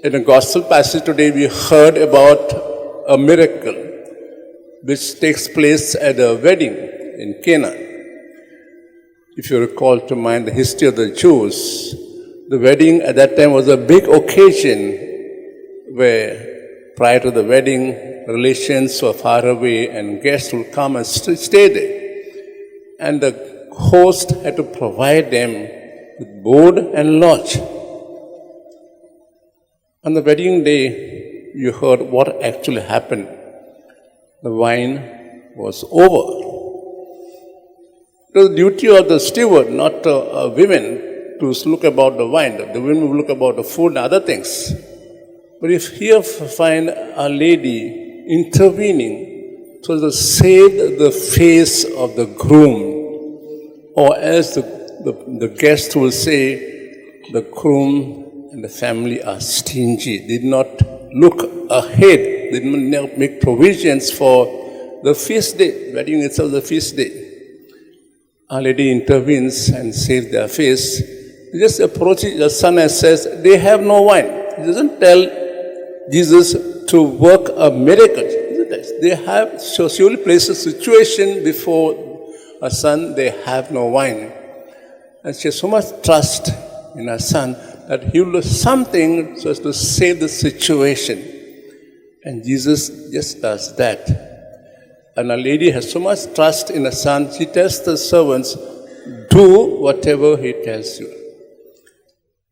In a gospel passage today, we heard about a miracle which takes place at a wedding in Cana. If you recall to mind the history of the Jews, the wedding at that time was a big occasion where prior to the wedding, relations were far away and guests would come and stay there. And the host had to provide them with board and lodge. On the wedding day, you heard what actually happened. The wine was over. It was the duty of the steward, not women, to look about the wine. The women would look about the food and other things. But if here find a lady intervening so to save the face of the groom, or as the guest will say, the groom and the family are stingy, did not look ahead, did not make provisions for the feast day. Wedding itself is a feast day. Our Lady intervenes and saves their face. He just approaches the son and says, they have no wine. He doesn't tell Jesus to work a miracle. They have, so she will place a situation before her son, they have no wine. And she has so much trust in her son that he will do something so as to save the situation. And Jesus just does that. And a lady has so much trust in her son, she tells the servants, do whatever he tells you.